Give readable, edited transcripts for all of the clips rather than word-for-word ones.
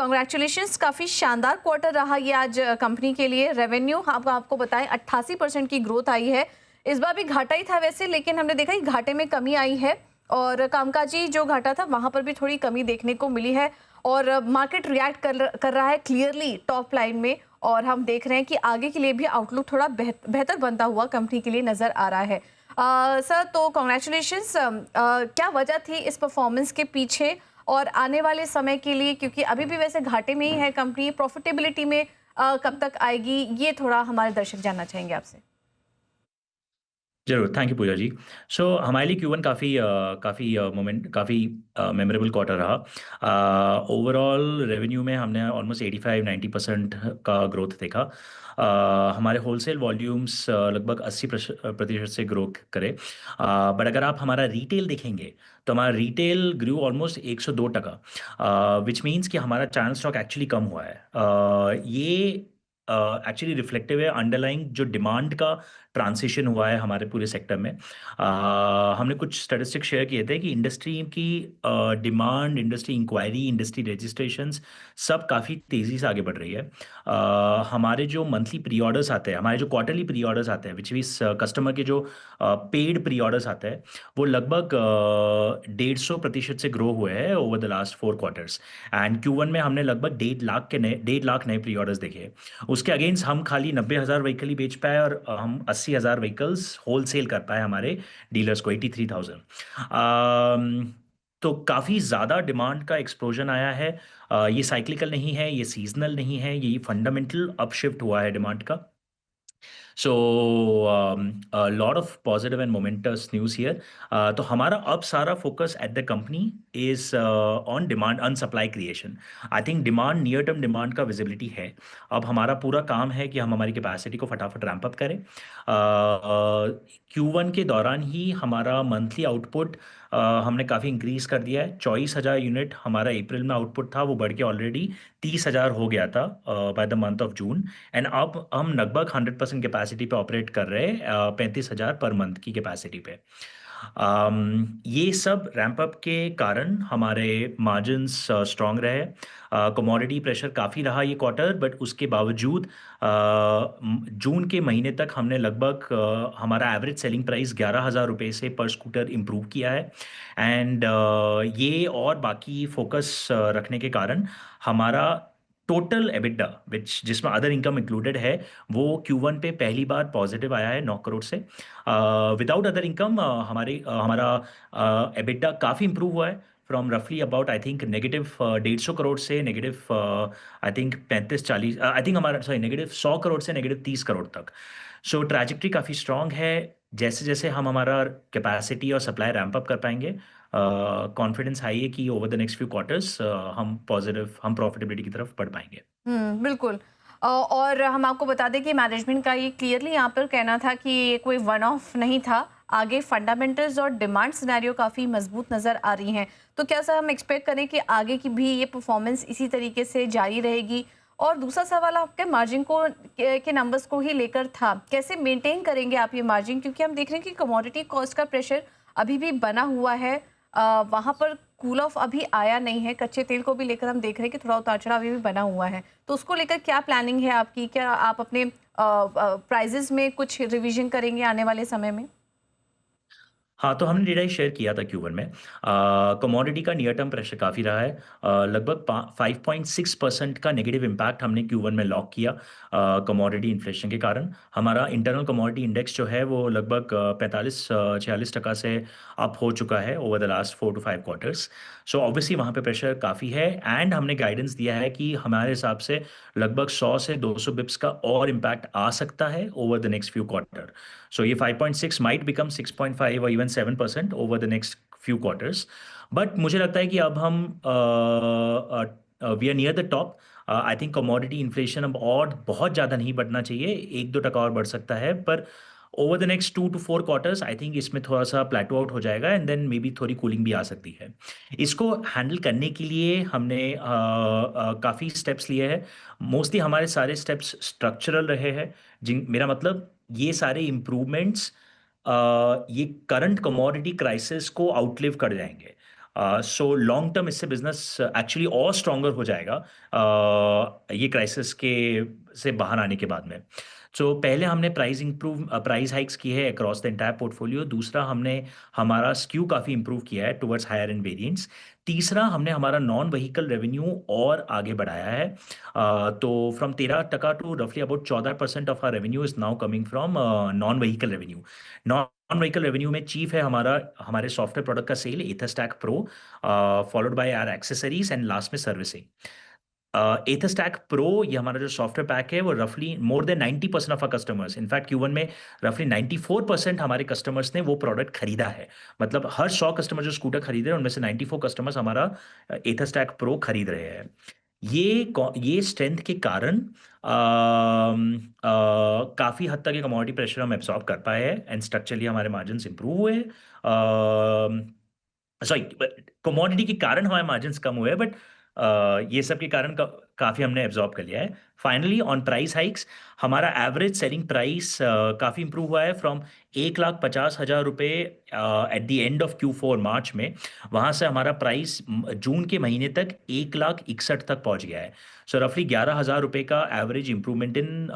Congratulations, काफ़ी शानदार quarter रहा ये आज कंपनी के लिए। रेवेन्यू हम आपको बताएं 88% की ग्रोथ आई है। इस बार भी घाटा ही था वैसे, लेकिन हमने देखा कि घाटे में कमी आई है और कामकाजी जो घाटा था वहां पर भी थोड़ी कमी देखने को मिली है और मार्केट रिएक्ट कर रहा है क्लियरली टॉप लाइन में। और हम देख रहे हैं कि आगे के लिए भी आउटलुक थोड़ा बेहतर बनता हुआ कंपनी के लिए नजर आ रहा है। सर, तो कॉन्ग्रेचुलेशंस। क्या वजह थी इस परफॉर्मेंस के पीछे और आने वाले समय के लिए, क्योंकि अभी भी वैसे घाटे में ही है कंपनी, प्रॉफिटेबिलिटी में कब तक आएगी, ये थोड़ा हमारे दर्शक जानना चाहेंगे आपसे। ज़रूर, थैंक यू पूजा जी। सो हमारे लिए Q1 काफ़ी मेमोरेबल क्वार्टर रहा। ओवरऑल रेवेन्यू में हमने ऑलमोस्ट 85-90% का ग्रोथ देखा। हमारे होलसेल वॉल्यूम्स लगभग 80% से ग्रो करे। बट अगर आप हमारा रिटेल देखेंगे तो हमारा retail grew almost 102%, which means कि हमारा चैनल स्टॉक एक्चुअली कम हुआ है। ये एक्चुअली रिफ्लेक्टिव है अंडरलाइंग जो डिमांड का ट्रांसिशन हुआ है हमारे पूरे सेक्टर में। हमने कुछ स्टैटिस्टिक शेयर किए थे कि इंडस्ट्री की demand, industry inquiry, industry registrations सब काफ़ी तेज़ी से आगे बढ़ रही है। हमारे जो मंथली प्री ऑर्डर्स आते हैं, हमारे जो क्वार्टरली प्री ऑर्डर्स आते हैं, विच मीन्स कस्टमर के जो पेड प्री ऑर्डर्स आते हैं, वो लगभग 150% से ग्रो हुए हैं over the last 4 quarters. And Q1 में हमने लगभग 1.5 लाख नए प्री ऑर्डर्स देखे। उसके अगेंस्ट हम खाली 90,000 व्हीकल ही बेच पाए और हम 80,000 व्हीकल्स होल सेल कर पाए हमारे डीलर्स को, 83,000। तो काफ़ी ज़्यादा डिमांड का एक्सप्लोजन आया है। ये साइक्लिकल नहीं है, ये सीजनल नहीं है, ये फंडामेंटल अपशिफ्ट हुआ है डिमांड का। सो a lot of positive and momentous news here. तो हमारा अब सारा focus at the company is on demand and supply creation. I think demand, near term demand का विजिबिलिटी है। अब हमारा पूरा काम है कि हम हमारी कैपेसिटी को फटाफट रैंप अप करें। Q1 के दौरान ही हमारा मंथली आउटपुट हमने काफ़ी इंक्रीज़ कर दिया है। 24,000 यूनिट हमारा अप्रैल में आउटपुट था, वो बढ़ के ऑलरेडी 30,000 हो गया था by the month of June. And अब हम लगभग 100% कैपेसिटी पे ऑपरेट कर रहे हैं, 35,000 पर मंथ की कैपेसिटी पे। ये सब रैंप अप के कारण हमारे मार्जिन्स स्ट्रांग रहे। कमोडिटी प्रेशर काफ़ी रहा ये क्वार्टर, बट उसके बावजूद जून के महीने तक हमने लगभग हमारा एवरेज सेलिंग प्राइस 11,000 रुपये से पर स्कूटर इम्प्रूव किया है। एंड ये और बाकी फोकस रखने के कारण हमारा टोटल एबिटा, विच जिसमें अदर इनकम इंक्लूडेड है, वो Q1 पे पहली बार पॉजिटिव आया है 9 करोड़ से। विदाउट अदर इनकम हमारा एबिटा काफ़ी इंप्रूव हुआ है फ्रॉम रफली about I think negative 150 crore से negative I think 35-40, I think हमारा सॉरी नेगेटिव 100 करोड़ से नेगेटिव 30 करोड़ तक। सो ट्रैजेक्टरी काफ़ी स्ट्रांग है। जैसे जैसे हम हमारा कैपेसिटी और सप्लाई रैंप अप कर पाएंगे, कॉन्फिडेंस हाई है कि over the next few quarters हम प्रॉफिटेबिलिटी की तरफ बढ़ पाएंगे। बिल्कुल। और हम आपको बता दें कि मैनेजमेंट का ये क्लियरली यहाँ पर कहना था कि ये कोई वन ऑफ नहीं था। आगे फंडामेंटल्स और डिमांड सिनेरियो काफ़ी मजबूत नज़र आ रही हैं। तो क्या सर हम एक्सपेक्ट करें कि आगे की भी ये परफॉर्मेंस इसी तरीके से जारी रहेगी? और दूसरा सवाल आपके मार्जिन को के नंबर्स को ही लेकर था, कैसे मेंटेन करेंगे आप ये मार्जिन? क्योंकि हम देख रहे हैं कि कमोडिटी कॉस्ट का प्रेशर अभी भी बना हुआ है, वहाँ पर कूल ऑफ अभी आया नहीं है। कच्चे तेल को भी लेकर हम देख रहे हैं कि थोड़ा उतार चढ़ाव अभी भी बना हुआ है। तो उसको लेकर क्या प्लानिंग है आपकी? क्या आप अपने प्राइजेस में कुछ रिवीजन करेंगे आने वाले समय में? हाँ, तो हमने डेटा ही शेयर किया था Q1 में। कमोडिटी का नियर टर्म प्रेशर काफ़ी रहा है। लगभग 5.6% का नेगेटिव इम्पैक्ट हमने Q1 में लॉक किया कमोडिटी इन्फ्लेशन के कारण। हमारा इंटरनल कमोडिटी इंडेक्स जो है वो लगभग 45-46% से अप हो चुका है over the last 4 to 5 quarters. So obviously वहाँ पे प्रेशर काफ़ी है। एंड हमने गाइडेंस दिया है कि हमारे हिसाब से लगभग 100 से 200 बिप्स का और इम्पैक्ट आ सकता है over the next few quarter. So ये 5.6 might become 6.5 or even 7% over the next few quarters. But मुझे लगता है कि अब हम we are near the top. I think commodity inflation अब और बहुत ज़्यादा नहीं बढ़ना चाहिए, 1-2% और बढ़ सकता है, पर over the next 2 to 4 quarters I think इसमें थोड़ा सा प्लेटो आउट हो जाएगा एंड देन मे बी थोड़ी कूलिंग भी आ सकती है। इसको हैंडल करने के लिए हमने काफ़ी स्टेप्स लिए हैं। मोस्टली हमारे सारे स्टेप्स स्ट्रक्चरल रहे हैं, जिन मेरा मतलब ये सारे इम्प्रूवमेंट्स ये करंट कमोडिटी क्राइसिस को आउटलिव कर जाएंगे। सो लॉन्ग टर्म इससे बिजनेस एक्चुअली और स्ट्रॉन्गर हो जाएगा ये क्राइसिस के से बाहर आने के बाद में। तो पहले हमने प्राइस हाइक्स की है अक्रॉस द एंटायर पोर्टफोलियो। दूसरा, हमने हमारा स्क्यू काफ़ी इंप्रूव किया है टुवर्ड्स हायर एंड वेरिएंट्स। तीसरा, हमने हमारा नॉन व्हीकल रेवेन्यू और आगे बढ़ाया है। तो फ्रॉम 13% टू रफली about 14% of our revenue is now coming from non vehicle revenue. Non vehicle revenue में चीफ है हमारा हमारे सॉफ्टवेयर प्रोडक्ट का sale Atherstack pro, followed by our accessories and last में सर्विसिंग। एथरस्टैक प्रो ये हमारा जो सॉफ्टवेयर पैक है वो रफली more than 90% of our customers, in fact Q1 में रफली 94% हमारे कस्टमर्स ने वो प्रोडक्ट खरीदा है। मतलब हर 100 कस्टमर जो स्कूटर खरीद रहे हैं उनमें से 94 कस्टमर्स हमारा एथरस्टैक प्रो खरीद रहे हैं। ये स्ट्रेंथ के कारण काफ़ी हद तक ये कमोडिटी प्रेशर हम एब्सॉर्ब कर पाए हैं एंड स्ट्रक्चरली हमारे मार्जिन्स इंप्रूव हुए। सॉरी, कमोडिटी के कारण हमारे मार्जिन्स कम हुए, बट ये सब के कारण काफ़ी हमने एब्जॉर्ब कर लिया है। फाइनली ऑन प्राइस हाइक्स, हमारा एवरेज सेलिंग प्राइस काफ़ी इंप्रूव हुआ है फ्रॉम 1,50,000 रुपये at the end of Q4 मार्च में। वहाँ से हमारा प्राइस जून के महीने तक 1,61,000 तक पहुँच गया है। सो रफली 11,000 रुपये का average improvement in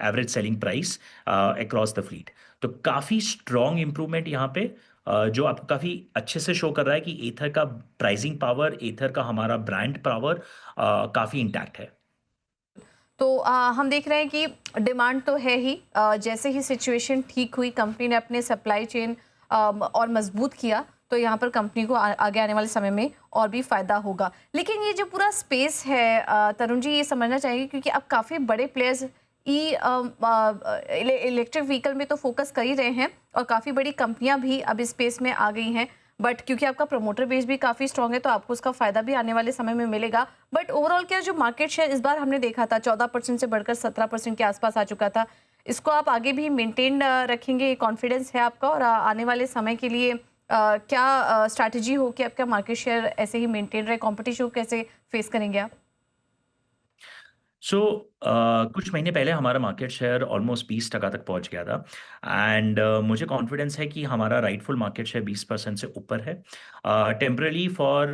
average selling price across the fleet. तो काफ़ी स्ट्रॉन्ग इंप्रूवमेंट यहाँ पे जो आपको काफ़ी अच्छे से शो कर रहा है कि एथर का प्राइसिंग पावर, एथर का हमारा ब्रांड पावर काफ़ी इंटैक्ट है। तो हम देख रहे हैं कि डिमांड तो है ही, जैसे ही सिचुएशन ठीक हुई कंपनी ने अपने सप्लाई चेन और मजबूत किया, तो यहाँ पर कंपनी को आगे आने वाले समय में और भी फ़ायदा होगा। लेकिन ये जो पूरा स्पेस है तरुण जी, ये समझना चाहिए क्योंकि अब काफ़ी बड़े प्लेयर्स इलेक्ट्रिक व्हीकल में तो फोकस कर ही रहे हैं और काफ़ी बड़ी कंपनियां भी अब इस स्पेस में आ गई हैं। बट क्योंकि आपका प्रमोटर बेस भी काफ़ी स्ट्रांग है तो आपको उसका फ़ायदा भी आने वाले समय में मिलेगा। बट ओवरऑल क्या जो मार्केट शेयर इस बार हमने देखा था 14% से बढ़कर 17% के आसपास आ चुका था, इसको आप आगे भी मेंटेन रखेंगे, कॉन्फिडेंस है आपका? और आने वाले समय के लिए क्या स्ट्रैटेजी हो कि आपका मार्केट शेयर ऐसे ही मेंटेन रहे, कॉम्पिटिशन को कैसे फेस करेंगे आप? सो कुछ महीने पहले हमारा मार्केट शेयर ऑलमोस्ट 20% तक पहुंच गया था एंड मुझे कॉन्फिडेंस है कि हमारा राइटफुल मार्केट शेयर 20% से ऊपर है। टेम्परली फॉर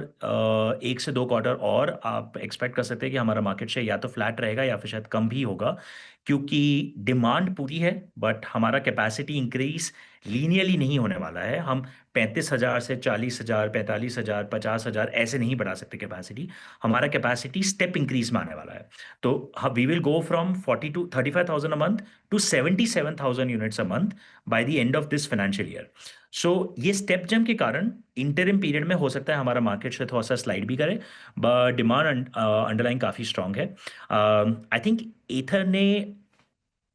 1 से 2 क्वार्टर और आप एक्सपेक्ट कर सकते हैं कि हमारा मार्केट शेयर या तो फ्लैट रहेगा या फिर शायद कम भी होगा, क्योंकि डिमांड पूरी है बट हमारा कैपेसिटी इंक्रीज लीनियरली नहीं होने वाला है। हम 35,000 से 40,000, 45,000, 50,000 ऐसे नहीं बढ़ा सकते कैपेसिटी। हमारा कैपेसिटी स्टेप इंक्रीज में आने वाला है। तो we will go from 40 to 35,000 a month to 77,000 units a month by the end of this financial year. So ये स्टेप जंप के कारण इंटरिम पीरियड में हो सकता है हमारा मार्केट शेयर थोड़ा सा स्लाइड भी करे, बट डिमांड अंडरलाइन काफ़ी स्ट्रांग है। आई थिंक एथर ने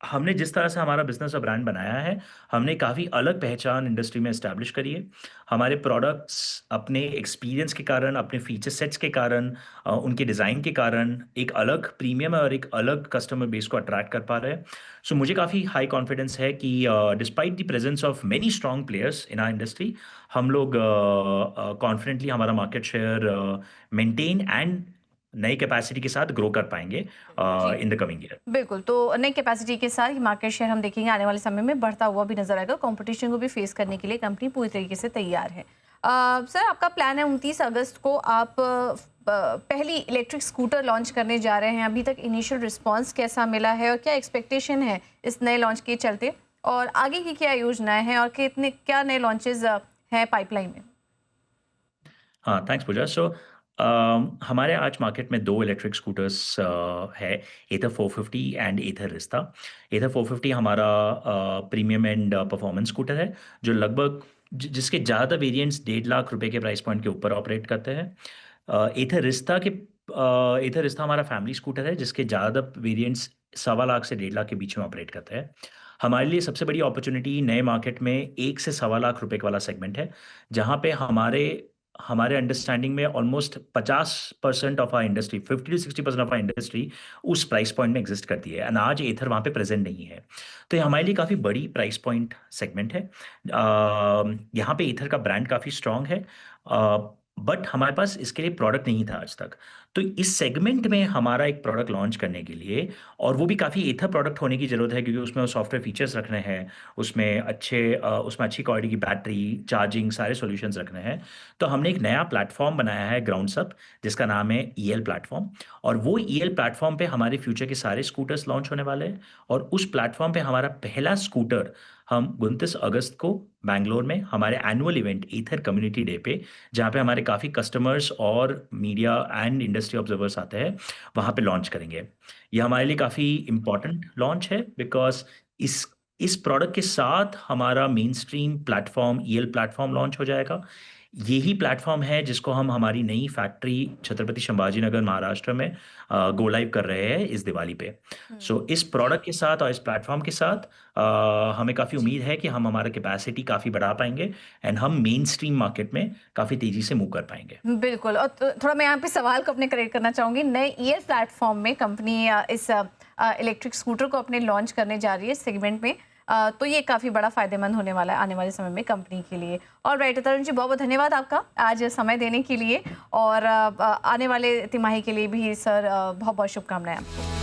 हमने जिस तरह से हमारा बिजनेस और ब्रांड बनाया है, हमने काफ़ी अलग पहचान इंडस्ट्री में एस्टैब्लिश करी है। हमारे प्रोडक्ट्स अपने एक्सपीरियंस के कारण, अपने फीचर सेट्स के कारण, उनके डिज़ाइन के कारण एक अलग प्रीमियम और एक अलग कस्टमर बेस को अट्रैक्ट कर पा रहे हैं। सो मुझे काफ़ी हाई कॉन्फिडेंस है कि despite the presence of many strong players in our industry, हम लोग कॉन्फिडेंटली हमारा मार्केट शेयर मेंटेन एंड नई कैपेसिटी के साथ ग्रो कर पाएंगे जी इन द कमिंग ईयर। बिल्कुल, तो नई कैपेसिटी के साथ मार्केट शेयर हम देखेंगे आने वाले समय में बढ़ता हुआ भी नजर आएगा। कंपटीशन को भी फेस करने के लिए कंपनी पूरी तरीके से तैयार है। सर, आपका प्लान है 29 अगस्त को आप पहली इलेक्ट्रिक स्कूटर लॉन्च करने जा रहे हैं। अभी तक इनिशियल रिस्पांस कैसा मिला है और क्या एक्सपेक्टेशन है इस नए लॉन्च के चलते, और आगे की क्या योजनाएं हैं और क्या नए लॉन्चेस हैं पाइपलाइन में? हाँ, थैंक्स पूजा। सो हमारे आज मार्केट में 2 इलेक्ट्रिक स्कूटर्स है, एथर 450 एंड एथर रिस्ता। एथर 450 हमारा प्रीमियम एंड परफॉर्मेंस स्कूटर है, जो लगभग जिसके ज़्यादा वेरिएंट्स 1.5 लाख रुपए के प्राइस पॉइंट के ऊपर ऑपरेट करते हैं। एथर रिस्ता हमारा फैमिली स्कूटर है, जिसके ज़्यादा वेरिएंट्स 1.25 लाख से 1.5 लाख के बीच में ऑपरेट करते हैं। हमारे लिए सबसे बड़ी अपॉर्चुनिटी नए मार्केट में 1 से 1.25 लाख रुपए वाला सेगमेंट है, जहाँ पे हमारे हमारे अंडरस्टैंडिंग में almost 50% of our industry, 50 to 60% of our industry उस प्राइस पॉइंट में एग्जिस्ट करती है एंड आज एथर वहाँ पे प्रेजेंट नहीं है। तो ये हमारे लिए काफ़ी बड़ी प्राइस पॉइंट सेगमेंट है। यहाँ पे एथर का ब्रांड काफ़ी स्ट्रांग है, बट हमारे पास इसके लिए प्रोडक्ट नहीं था आज तक। तो इस सेगमेंट में हमारा एक प्रोडक्ट लॉन्च करने के लिए, और वो भी काफ़ी एथर प्रोडक्ट होने की ज़रूरत है, क्योंकि उसमें वो सॉफ्टवेयर फीचर्स रखने हैं, उसमें अच्छी क्वालिटी की बैटरी, चार्जिंग, सारे सॉल्यूशंस रखने हैं। तो हमने एक नया प्लेटफ़ॉर्म बनाया है ग्राउंड्स अप, जिसका नाम है ईएल प्लेटफ़ॉर्म। और वो ईएल प्लेटफ़ॉर्म पे हमारे फ्यूचर के सारे स्कूटर्स लॉन्च होने वाले हैं, और उस प्लेटफ़ॉर्म पे हमारा पहला स्कूटर हम 29 अगस्त को बैंगलोर में हमारे annual event ether community day पे, जहाँ पे हमारे काफ़ी कस्टमर्स और मीडिया एंड इंडस्ट्री ऑब्जर्वर्स आते हैं, वहाँ पे लॉन्च करेंगे। ये हमारे लिए काफ़ी इम्पोर्टेंट लॉन्च है, बिकॉज़ इस प्रोडक्ट के साथ हमारा mainstream platform EL platform launch हो जाएगा। यही प्लेटफ़ॉर्म है जिसको हम हमारी नई फैक्ट्री छत्रपति संभाजी नगर महाराष्ट्र में गो लाइव कर रहे हैं इस दिवाली पे। हम्म। सो इस प्रोडक्ट के साथ और इस प्लेटफ़ॉर्म के साथ हमें काफ़ी उम्मीद है कि हम हमारा कैपेसिटी काफ़ी बढ़ा पाएँगे, एंड हम मेनस्ट्रीम मार्केट में काफ़ी तेज़ी से मूव कर पाएँगे। बिल्कुल। और थोड़ा मैं यहाँ पे सवाल को अपने करेक्ट करना चाहूँगी। नए ईएल प्लेटफॉर्म में कंपनी इस इलेक्ट्रिक स्कूटर को अपने लॉन्च करने जा रही है सेगमेंट में। तो ये काफ़ी बड़ा फ़ायदेमंद होने वाला है आने वाले समय में कंपनी के लिए। ऑलराइट तरुण जी, बहुत बहुत धन्यवाद आपका आज समय देने के लिए, और आने वाले तिमाही के लिए भी सर बहुत बहुत शुभकामनाएं आपको।